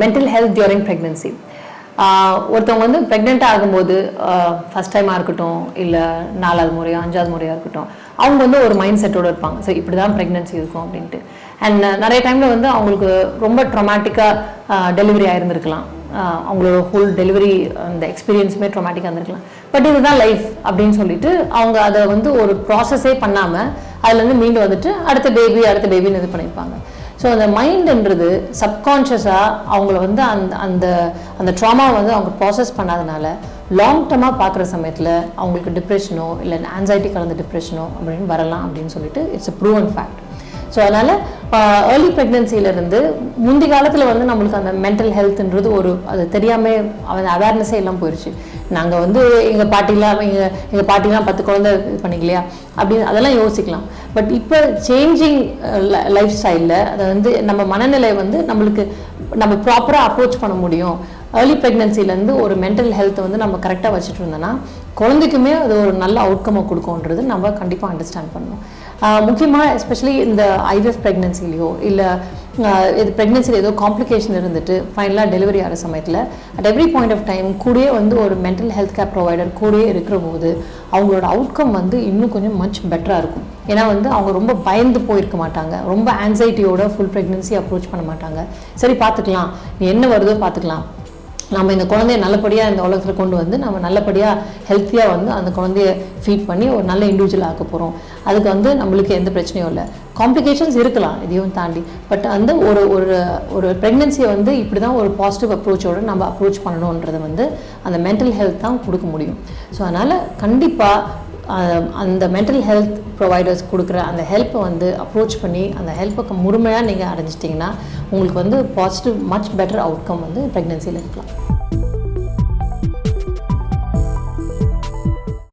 Mental health during pregnancy. ஒருத்தவங்க வந்து ப்ரெக்னெண்ட்டாக ஆகும்போது ஃபஸ்ட் டைமாக இருக்கட்டும், இல்லை 4வது முறையோ 5வது முறையாக இருக்கட்டும், அவங்க வந்து ஒரு மைண்ட் செட்டோடு இருப்பாங்க. ஸோ இப்படி தான் ப்ரெக்னென்சி இருக்கும் அப்படின்ட்டு. அண்ட் நிறைய டைமில் வந்து அவங்களுக்கு ரொம்ப ட்ரொமேட்டிக்காக டெலிவரி ஆகிருந்துருக்கலாம். அவங்களோட ஹோல் டெலிவரி அந்த எக்ஸ்பீரியன்ஸுமே ட்ரொமேட்டிக்காக இருந்திருக்கலாம். பட் இதுதான் லைஃப் அப்படின்னு சொல்லிட்டு அவங்க அதை வந்து ஒரு ப்ராசஸே பண்ணாமல் அதுலேருந்து மீண்டு வந்துட்டு அடுத்த பேபின்னு இது பண்ணியிருப்பாங்க. ஸோ அந்த மைண்டுன்றது சப்கான்ஷியஸாக அவங்கள வந்து அந்த அந்த ட்ராமாவை வந்து அவங்க ப்ராசஸ் பண்ணாதனால லாங் டர்மாக பார்க்குற சமயத்தில் அவங்களுக்கு டிப்ரெஷனோ இல்லை ஆன்சைட்டி கலந்த டிப்ரெஷனோ அப்படின்னு வரலாம் அப்படின்னு சொல்லிட்டு it's a proven fact. So அதனால் ஏர்லி ப்ரெக்னென்சியிலேருந்து முந்தி காலத்தில் வந்து நம்மளுக்கு அந்த மென்டல் ஹெல்த்ன்றது அது தெரியாமல் அவேர்னஸே எல்லாம் போயிடுச்சு. நாங்கள் வந்து எங்கள் பாட்டிலாம் 10 குழந்தை இது பண்ணிக்கலையா அப்படின்னு அதெல்லாம் யோசிக்கலாம். பட் இப்போ சேஞ்சிங் லைஃப் ஸ்டைலில் அதை வந்து நம்ம மனநிலை வந்து நம்ம ப்ராப்பராக அப்ரோச் பண்ண முடியும். ஏர்லி ப்ரெக்னென்சிலேருந்து ஒரு மென்டல் ஹெல்த்தை வந்து நம்ம கரெக்டாக வச்சுட்டு இருந்தோன்னா குழந்தைக்குமே அது ஒரு நல்ல அவுட்கம்மை கொடுக்கும்ன்றது நம்ம கண்டிப்பாக அண்டர்ஸ்டாண்ட் பண்ணணும். முக்கியமாக எஸ்பெஷலி இந்த ஐவிஎஃப் ப்ரெக்னென்சிலையோ இல்லை இது ப்ரெக்னென்சியில் ஏதோ காம்ப்ளிகேஷன் இருந்துட்டு ஃபைனலாக டெலிவரி ஆகிற சமயத்தில் at every point of time கூடயே வந்து ஒரு மென்டல் ஹெல்த் கேர் ப்ரொவைடர் கூடயே இருக்கிற போது அவங்களோட அவுட்கம் வந்து இன்னும் கொஞ்சம் மச் பெட்டராக இருக்கும். ஏன்னா வந்து அவங்க ரொம்ப பயந்து போயிருக்க மாட்டாங்க, ரொம்ப ஆன்சைட்டியோட ஃபுல் ப்ரெக்னென்சி அப்ரோச் பண்ண மாட்டாங்க. சரி பார்த்துக்கலாம், என்ன வருதோ பார்த்துக்கலாம், நம்ம இந்த குழந்தைய நல்லபடியாக இந்த உலகத்தில் கொண்டு வந்து நம்ம நல்லபடியாக ஹெல்த்தியாக வந்து அந்த குழந்தைய ஃபீட் பண்ணி ஒரு நல்ல இண்டிவிஜுவல் ஆக்க போகிறோம். அதுக்கு வந்து நம்மளுக்கு எந்த பிரச்சனையும் இல்லை. காம்ப்ளிகேஷன்ஸ் இருக்கலாம் இதையும் தாண்டி. பட் அந்த ஒரு ப்ரெக்னென்சியை வந்து இப்படி தான் ஒரு பாசிட்டிவ் அப்ரோச்சோடு நம்ம அப்ரோச் பண்ணணுன்றதை வந்து அந்த மென்டல் ஹெல்த் தான் கொடுக்க முடியும். ஸோ அதனால் கண்டிப்பாக அந்த மென்டல் ஹெல்த் ப்ரொவைடர்ஸ் கொடுக்குற அந்த ஹெல்ப்பை வந்து அப்ரோச் பண்ணி அந்த ஹெல்ப்புக்கு முழுமையாக நீங்கள் அடைஞ்சிட்டிங்கன்னா உங்களுக்கு வந்து பாசிட்டிவ் மச் பெட்டர் அவுட்கம் வந்து ப்ரெக்னென்சியில் இருக்கலாம்.